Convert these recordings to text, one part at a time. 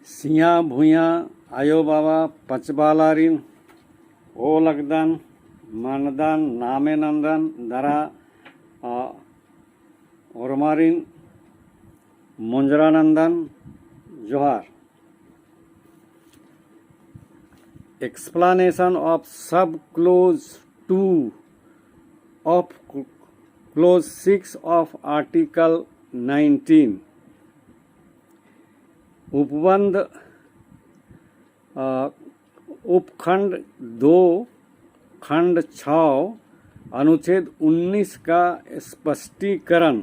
सिया भूया आयो बाबा पचबालारिन ओ लगदन मानदन नामे नंदन दरा ओरमारिन मुंजरानंदन जोहार। Explanation of sub clause 2 of clause 6 of article 19। उपबंध उपखंड 2 खंड 6 अनुच्छेद 19 का स्पष्टीकरण।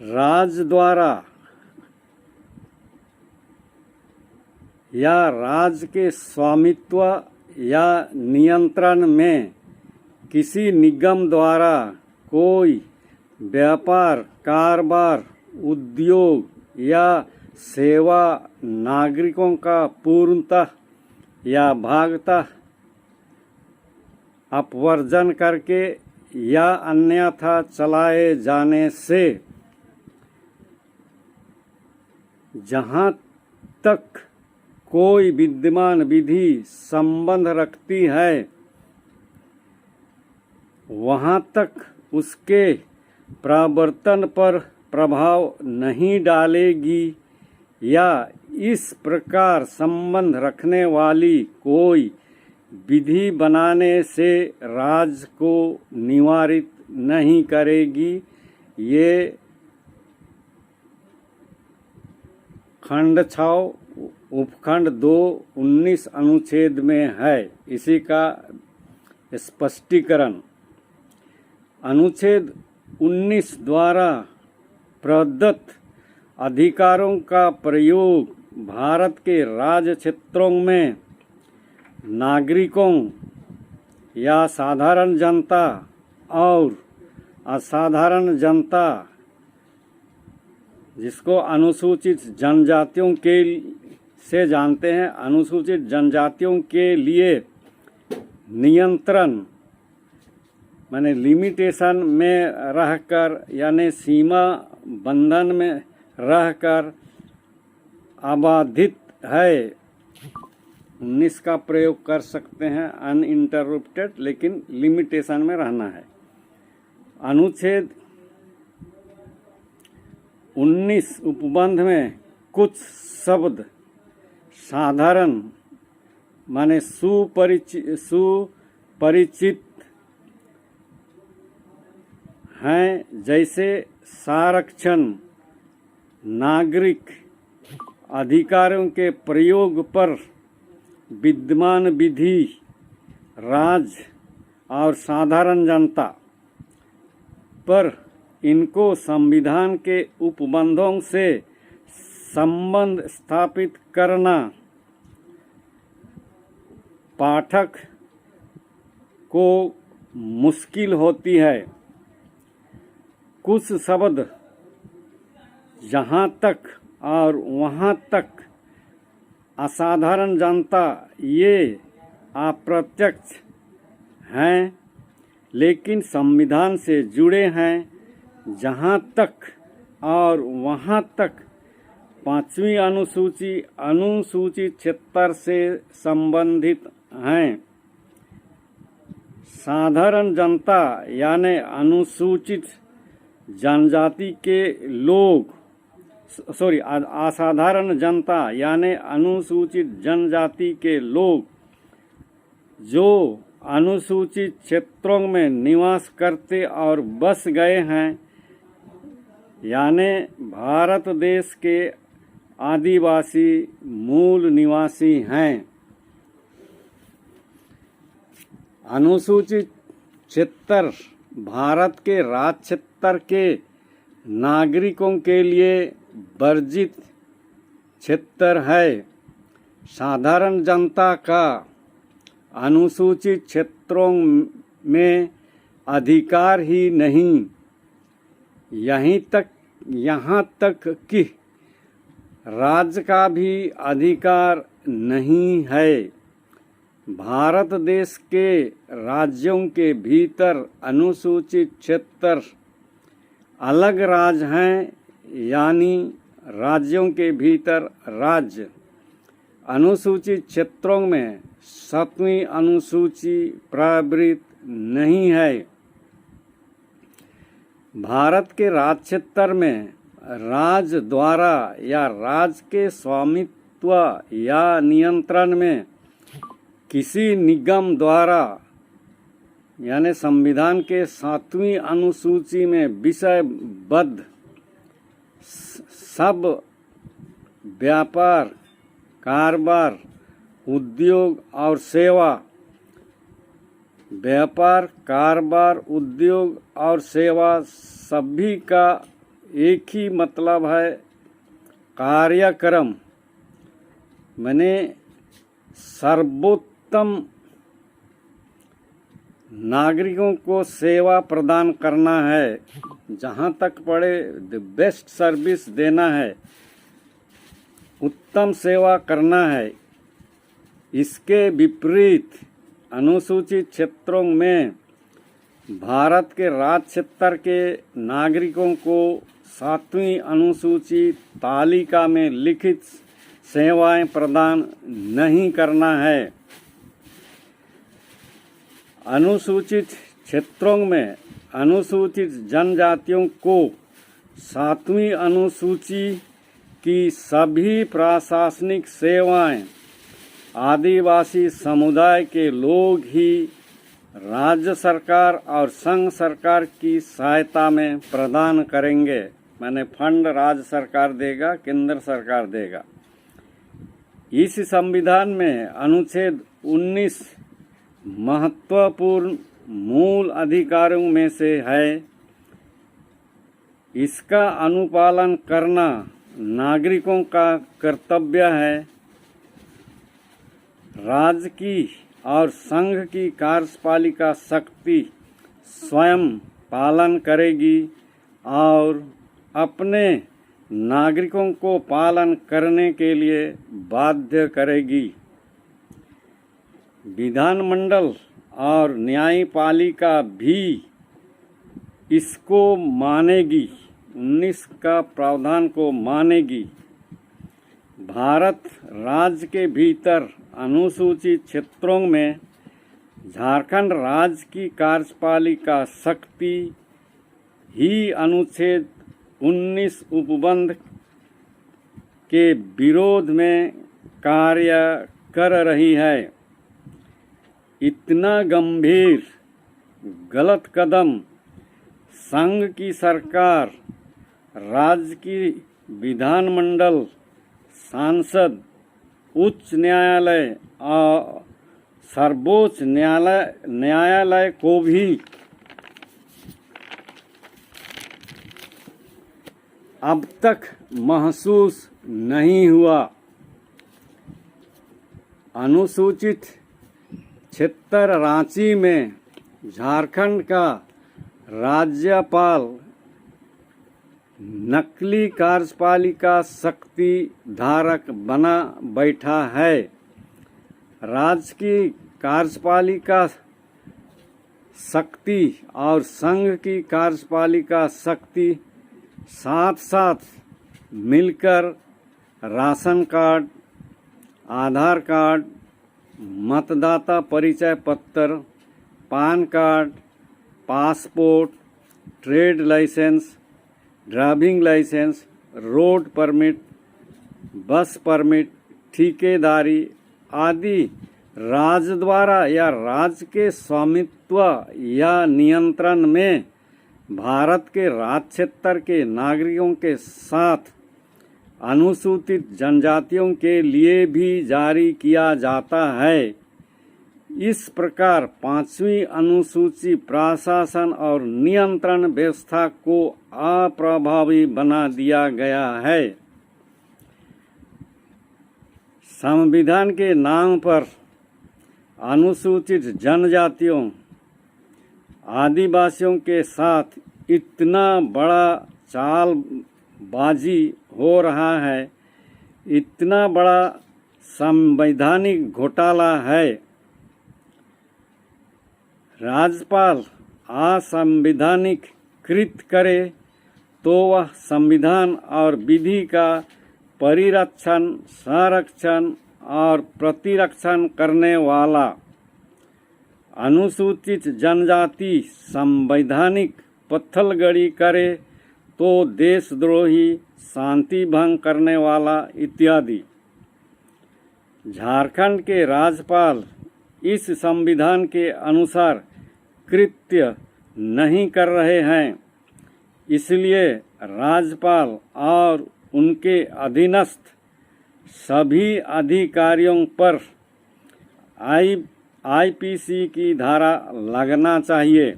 राज्य द्वारा या राज्य के स्वामित्व या नियंत्रण में किसी निगम द्वारा कोई व्यापार, कारोबार, उद्योग या सेवा नागरिकों का पूर्णतः या भागतः अपवर्जन करके या अन्यथा चलाए जाने से जहाँ तक कोई विद्यमान विधि संबंध रखती है वहाँ तक उसके प्रवर्तन पर प्रभाव नहीं डालेगी या इस प्रकार संबंध रखने वाली कोई विधि बनाने से राज्य को निवारित नहीं करेगी। ये खंड 6 उपखंड 2 19 अनुच्छेद में है। इसी का स्पष्टीकरण। अनुच्छेद 19 द्वारा प्रदत्त अधिकारों का प्रयोग भारत के राज्य क्षेत्रों में नागरिकों या साधारण जनता और असाधारण जनता, जिसको अनुसूचित जनजातियों के से जानते हैं, अनुसूचित जनजातियों के लिए नियंत्रण माने लिमिटेशन में रहकर यानी सीमा बंधन में रहकर अबाधित है 19 का प्रयोग कर सकते हैं अनइंटरप्टेड, लेकिन लिमिटेशन में रहना है। अनुच्छेद 19 उपबंध में कुछ शब्द साधारण माने सुपरिचित हैं, जैसे संरक्षण, नागरिक अधिकारों के प्रयोग पर विद्यमान विधि, राज्य और साधारण जनता पर इनको संविधान के उपबंधों से संबंध स्थापित करना पाठक को मुश्किल होती है। कुछ शब्द यहाँ तक और वहाँ तक असाधारण जनता ये अप्रत्यक्ष हैं, लेकिन संविधान से जुड़े हैं। जहाँ तक और वहाँ तक 5वीं अनुसूची क्षेत्र से संबंधित हैं। साधारण जनता यानी अनुसूचित जनजाति के लोग असाधारण जनता यानी अनुसूचित जनजाति के लोग जो अनुसूचित क्षेत्रों में निवास करते और बस गए हैं, यानी भारत देश के आदिवासी मूल निवासी हैं। अनुसूचित क्षेत्र भारत के राज्य क्षेत्र के नागरिकों के लिए वर्जित क्षेत्र है। साधारण जनता का अनुसूचित क्षेत्रों में अधिकार ही नहीं, यहाँ तक कि राज्य का भी अधिकार नहीं है। भारत देश के राज्यों के भीतर अनुसूचित क्षेत्र अलग राज्य हैं, यानी राज्यों के भीतर राज्य अनुसूचित क्षेत्रों में 7वीं अनुसूची प्रवृत्त नहीं है। भारत के राज्य क्षेत्र में राज्य द्वारा या राज्य के स्वामित्व या नियंत्रण में किसी निगम द्वारा यानी संविधान के 7वीं अनुसूची में विषयबद्ध सब व्यापार, कारोबार, उद्योग और सेवा, व्यापार, कारोबार, उद्योग और सेवा सभी का एक ही मतलब है कार्यक्रम, माने सर्वोत्तम नागरिकों को सेवा प्रदान करना है, जहाँ तक पड़े द बेस्ट सर्विस देना है, उत्तम सेवा करना है। इसके विपरीत अनुसूचित क्षेत्रों में भारत के राज्य क्षेत्र के नागरिकों को 7वीं अनुसूची तालिका में लिखित सेवाएं प्रदान नहीं करना है। अनुसूचित क्षेत्रों में अनुसूचित जनजातियों को 7वीं अनुसूची की सभी प्रशासनिक सेवाएं आदिवासी समुदाय के लोग ही राज्य सरकार और संघ सरकार की सहायता में प्रदान करेंगे, माने फंड राज्य सरकार देगा, केंद्र सरकार देगा। इस संविधान में अनुच्छेद 19 महत्वपूर्ण मूल अधिकारों में से है। इसका अनुपालन करना नागरिकों का कर्तव्य है। राज्य की और संघ की कार्यपालिका शक्ति स्वयं पालन करेगी और अपने नागरिकों को पालन करने के लिए बाध्य करेगी। विधानमंडल और न्यायपालिका भी इसको मानेगी, 19 का प्रावधान को मानेगी। भारत राज्य के भीतर अनुसूचित क्षेत्रों में झारखंड राज्य की कार्यपालिका शक्ति ही अनुच्छेद 19 उपबंध के विरोध में कार्य कर रही है। इतना गंभीर गलत कदम संघ की सरकार, राज्य की विधानमंडल, सांसद, उच्च न्यायालय और सर्वोच्च न्यायालय को भी अब तक महसूस नहीं हुआ। अनुसूचित क्षेत्र रांची में झारखंड का राज्यपाल नकली कार्यपालिका शक्ति धारक बना बैठा है। राज्य की कार्यपालिका शक्ति और संघ की कार्यपालिका शक्ति साथ साथ मिलकर राशन कार्ड, आधार कार्ड, मतदाता परिचय पत्र, PAN card, passport, trade licence, driving licence, road permit, bus permit, ठेकेदारी आदि राज्य द्वारा या राज्य के स्वामित्व या नियंत्रण में भारत के राज्य क्षेत्र के नागरिकों के साथ अनुसूचित जनजातियों के लिए भी जारी किया जाता है। इस प्रकार 5वीं अनुसूची प्रशासन और नियंत्रण व्यवस्था को अप्रभावी बना दिया गया है। संविधान के नाम पर अनुसूचित जनजातियों, आदिवासियों के साथ इतना बड़ा चालबाजी हो रहा है, इतना बड़ा संवैधानिक घोटाला है। राज्यपाल असंवैधानिक कृत करे तो वह संविधान और विधि का परिरक्षण, संरक्षण और प्रतिरक्षण करने वाला अनुसूचित जनजाति संवैधानिक पत्थलगड़ी करे तो देशद्रोही, शांति भंग करने वाला इत्यादि। झारखंड के राज्यपाल इस संविधान के अनुसार कृत्य नहीं कर रहे हैं, इसलिए राज्यपाल और उनके अधीनस्थ सभी अधिकारियों पर आईपीसी की धारा लगना चाहिए।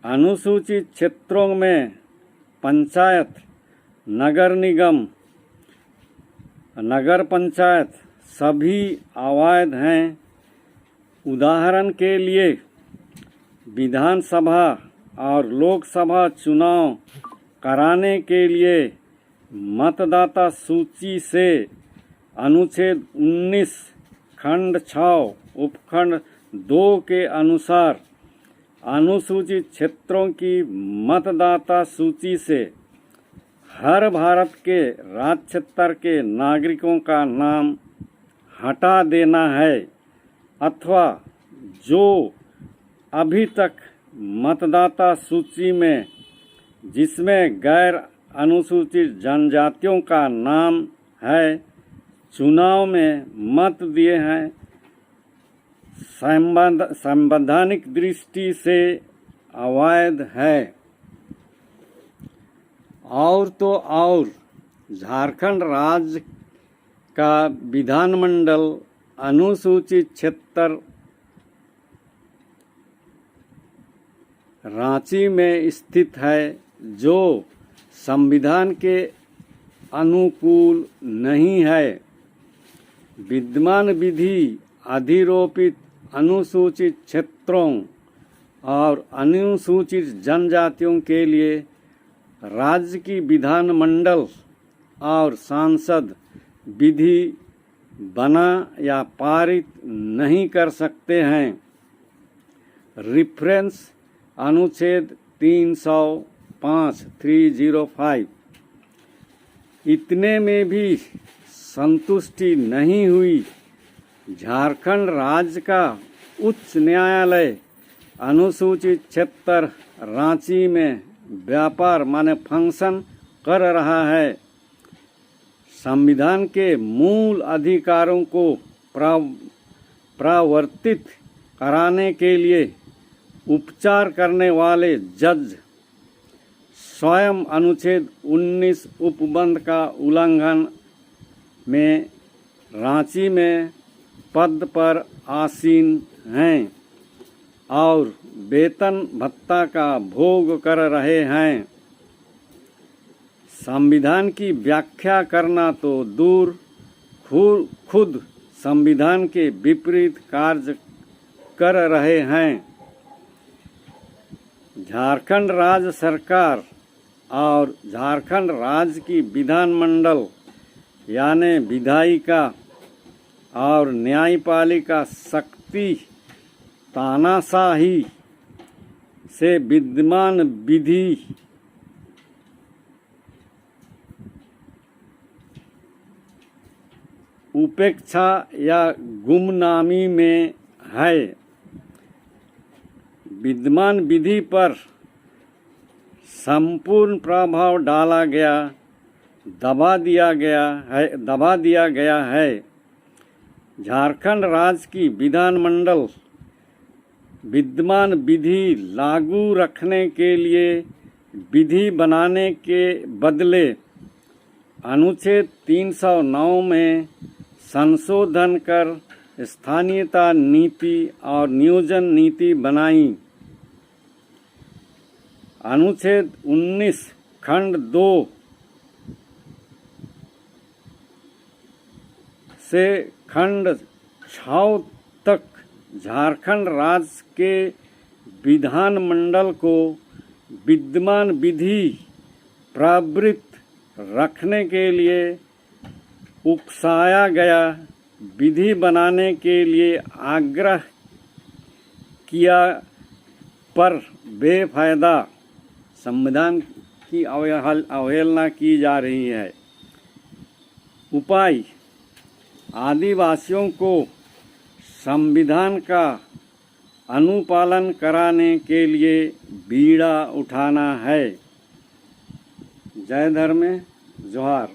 अनुसूचित क्षेत्रों में पंचायत, नगर निगम, नगर पंचायत सभी अवैध हैं। उदाहरण के लिए विधानसभा और लोकसभा चुनाव कराने के लिए मतदाता सूची से अनुच्छेद 19 खंड 6 उपखंड 2 के अनुसार अनुसूचित क्षेत्रों की मतदाता सूची से हर भारत के राज्य क्षेत्र के नागरिकों का नाम हटा देना है, अथवा जो अभी तक मतदाता सूची में जिसमें गैर अनुसूचित जनजातियों का नाम है, चुनाव में मत दिए हैं, संवैधानिक दृष्टि से अवैध है। और तो और झारखंड राज्य का विधानमंडल अनुसूचित क्षेत्र रांची में स्थित है, जो संविधान के अनुकूल नहीं है। विद्यमान विधि अधिरोपित अनुसूचित क्षेत्रों और अनुसूचित जनजातियों के लिए राज्य की विधानमंडल और सांसद विधि बना या पारित नहीं कर सकते हैं। रेफरेंस अनुच्छेद 305 इतने में भी संतुष्टि नहीं हुई। झारखंड राज्य का उच्च न्यायालय अनुसूचित क्षेत्र रांची में व्यापार माने फंक्शन कर रहा है। संविधान के मूल अधिकारों को प्रवर्तित कराने के लिए उपचार करने वाले जज स्वयं अनुच्छेद 19 उपबंध का उल्लंघन में रांची में पद पर आसीन हैं और वेतन भत्ता का भोग कर रहे हैं। संविधान की व्याख्या करना तो दूर, खुद संविधान के विपरीत कार्य कर रहे हैं। झारखंड राज्य सरकार और झारखंड राज्य की विधानमंडल यानी विधायिका और न्यायपालिका शक्ति तानाशाही से विद्यमान विधि उपेक्षा या गुमनामी में है। विद्यमान विधि पर संपूर्ण प्रभाव डाला गया, दबा दिया गया है। झारखंड राज्य की विधानमंडल विद्यमान विधि लागू रखने के लिए विधि बनाने के बदले अनुच्छेद 309 में संशोधन कर स्थानीयता नीति और नियोजन नीति बनाई। अनुच्छेद 19 खंड 2 से खंड 6 तक झारखंड राज्य के विधानमंडल को विद्यमान विधि प्रवृत्त रखने के लिए उकसाया गया। विधि बनाने के लिए आग्रह किया पर बेफायदा संविधान की अवहेलना की जा रही है। उपाय: आदिवासियों को संविधान का अनुपालन कराने के लिए बीड़ा उठाना है। जय धर्म, जोहार।